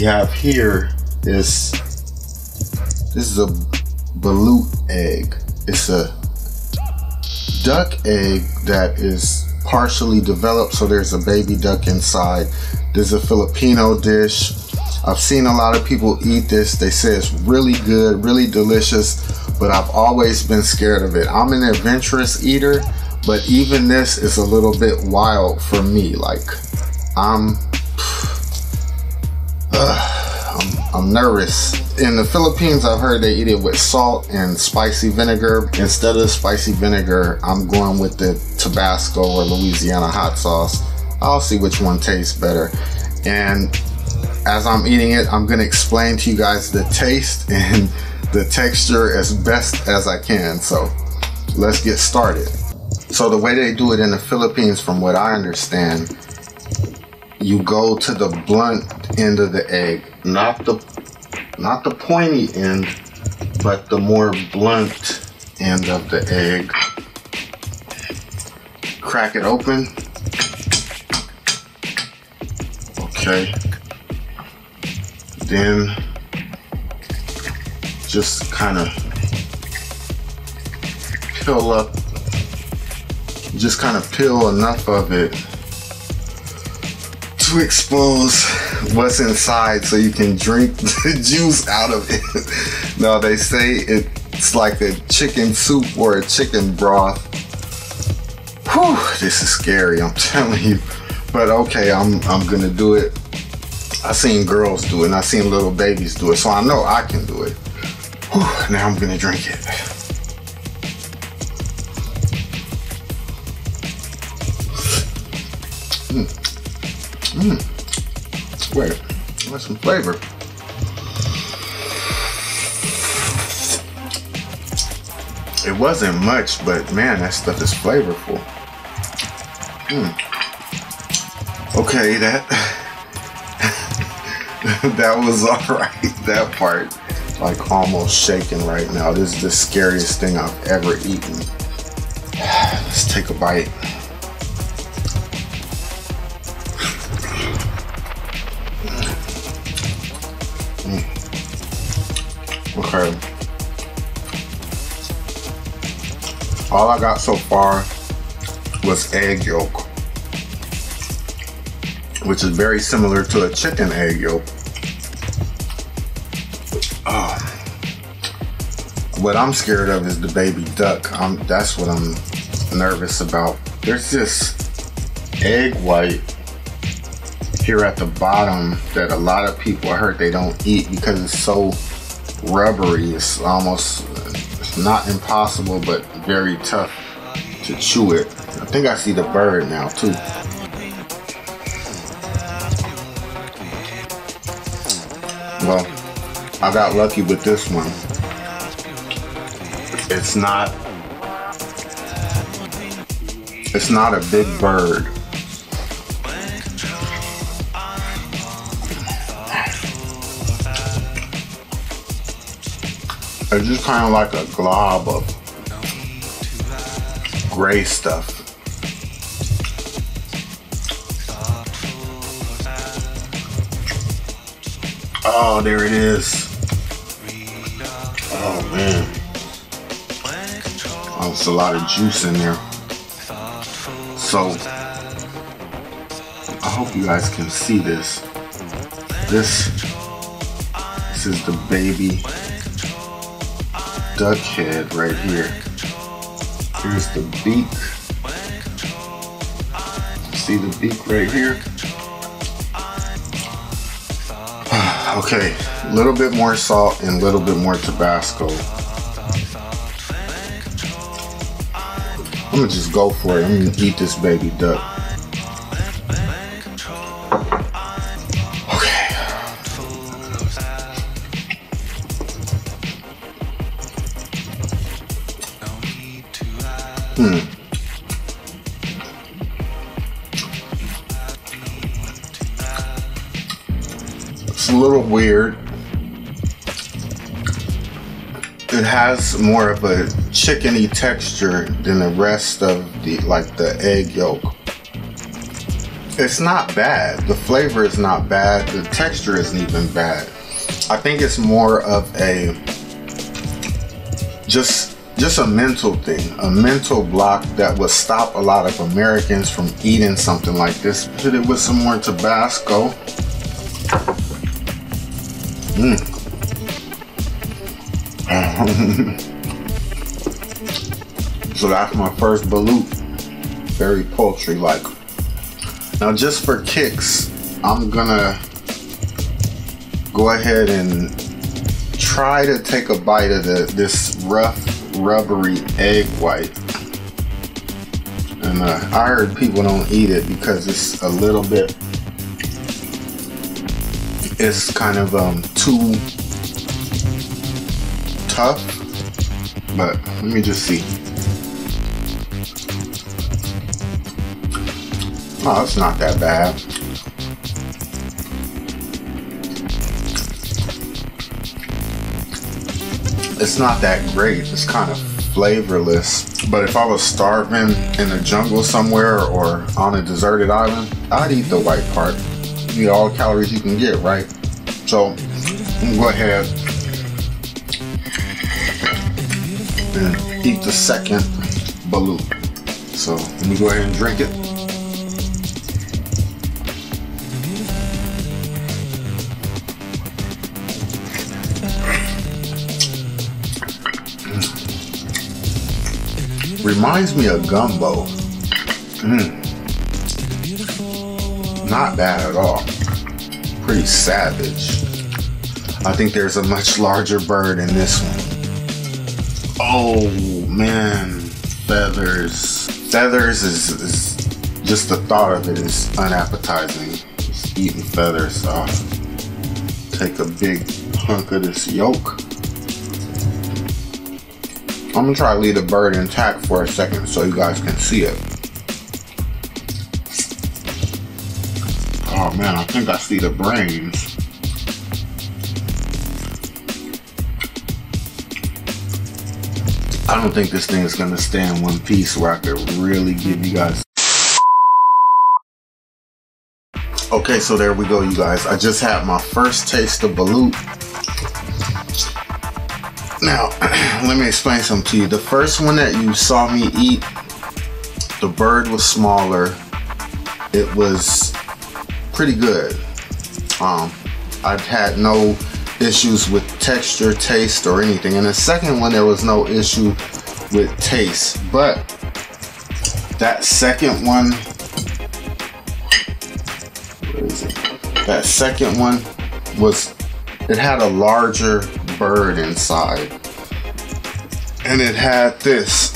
have here is, this is a Balut egg. It's a duck egg that is partially developed, so there's a baby duck inside. This is a Filipino dish. I've seen a lot of people eat this. They say it's really good, really delicious, but I've always been scared of it. I'm an adventurous eater, but even this is a little bit wild for me. Like, I'm nervous. In the Philippines, I've heard they eat it with salt and spicy vinegar. Instead of spicy vinegar, I'm going with the Tabasco or Louisiana hot sauce. I'll see which one tastes better. And as I'm eating it, I'm gonna explain to you guys the taste and the texture as best as I can. So let's get started. So the way they do it in the Philippines, from what I understand, you go to the blunt end of the egg, not the pointy end, but the more blunt end of the egg. Crack it open. Okay. Then just kind of peel up, just kind of peel enough of it to expose what's inside so you can drink the juice out of it. No, they say it's like a chicken soup or a chicken broth. Whew, this is scary, I'm telling you. But okay, I'm gonna do it. I seen girls do it and I seen little babies do it, so I know I can do it. Whew, now I'm gonna drink it. Wait, what's some flavor? It wasn't much, but man, that stuff is flavorful. Okay, that was alright. That part, like, almost shaking right now. This is the scariest thing I've ever eaten. Let's take a bite. Okay. All I got so far was egg yolk, which is very similar to a chicken egg yolk. What I'm scared of is the baby duck. That's what I'm nervous about. There's this egg white here at the bottom that a lot of people, I heard, they don't eat because it's so rubbery. It's almost, it's not impossible, but very tough to chew it. I think I see the bird now too. Well, I got lucky with this one. It's not a big bird. It's just kind of like a glob of gray stuff. Oh, there it is. Oh man. Oh, it's a lot of juice in there. So, I hope you guys can see this. This is the baby duck head right here. Here's the beak. See the beak right here? Okay, a little bit more salt and a little bit more Tabasco. I'm gonna just go for it. I'm gonna eat this baby duck. Okay. It's a little weird. It has more of a chickeny texture than the rest of the, like the egg yolk. It's not bad. The flavor is not bad. The texture isn't even bad. I think it's more of a just a mental thing, a mental block that would stop a lot of Americans from eating something like this. Hit it with some more Tabasco. So that's my first balut. Very poultry-like. Now, just for kicks, I'm gonna go ahead and try to take a bite of this rough, rubbery egg white. And I heard people don't eat it because it's a little bit, it's kind of too tough. But let me just see. Oh, it's not that bad. It's not that great. It's kind of flavorless. But if I was starving in the jungle somewhere or on a deserted island, I'd eat the white part. You know, all the calories you can get, right? So I'm gonna go ahead and eat the second balut. So let me go ahead and drink it. Reminds me of gumbo. Not bad at all. Pretty savage. I think there's a much larger bird in this one. Oh man, feathers. Feathers is just the thought of it is unappetizing. Just eating feathers. Take a big hunk of this yolk. I'm gonna try to leave the bird intact for a second so you guys can see it. Oh man, I think I see the brains. I don't think this thing is gonna stay in one piece where I could really give you guys. Okay, so there we go, you guys. I just had my first taste of balut. Now, let me explain something to you. The first one that you saw me eat, the bird was smaller. It was pretty good. I've had no issues with texture, taste, or anything. And the second one, there was no issue with taste. But that second one, where is it? That second one it had a larger bird inside, and it had this.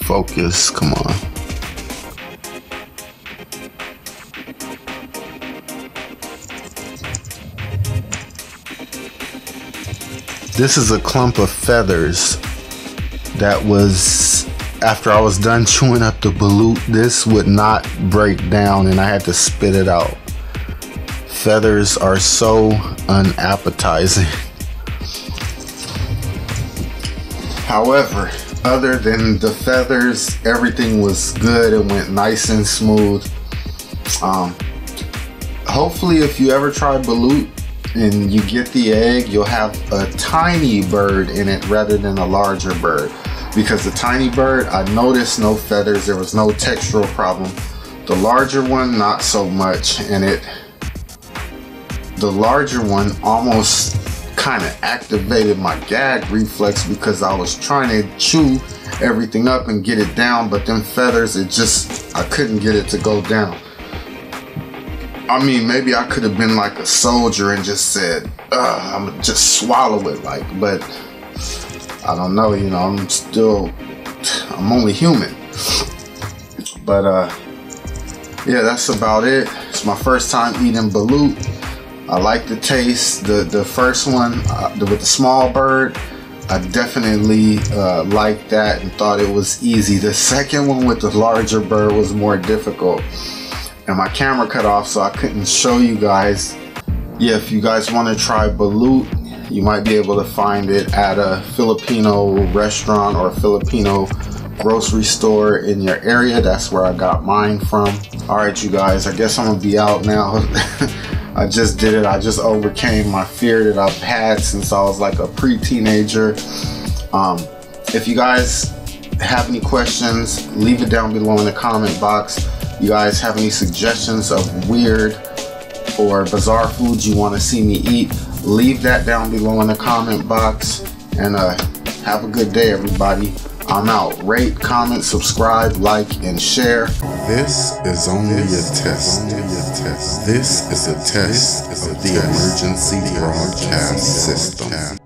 Focus, come on. This is a clump of feathers that was, after I was done chewing up the balut, this would not break down and I had to spit it out. Feathers are so unappetizing. However, other than the feathers, everything was good. It went nice and smooth. Hopefully, if you ever try balut and you get the egg, you'll have a tiny bird in it rather than a larger bird. Because the tiny bird, I noticed no feathers. There was no textural problem. The larger one, not so much. And the larger one almost kind of activated my gag reflex because I was trying to chew everything up and get it down, but them feathers, I couldn't get it to go down. I mean, maybe I could have been like a soldier and just said, I'm gonna just swallow it, but I don't know, you know, I'm only human. But yeah, that's about it. It's my first time eating balut. I like the taste. The first one with the small bird, I definitely liked that and thought it was easy. The second one with the larger bird was more difficult. And my camera cut off, so I couldn't show you guys. Yeah, if you guys want to try balut, you might be able to find it at a Filipino restaurant or Filipino grocery store in your area. That's where I got mine from. Alright, you guys, I guess I'm gonna be out now. I just did it. I just overcame my fear that I've had since I was like a pre-teenager. If you guys have any questions, leave it down below in the comment box. You guys have any suggestions of weird or bizarre foods you want to see me eat, leave that down below in the comment box. And have a good day, everybody. I'm out. Rate, comment, subscribe, like, and share. This is only a test. This is a test of the emergency broadcast system.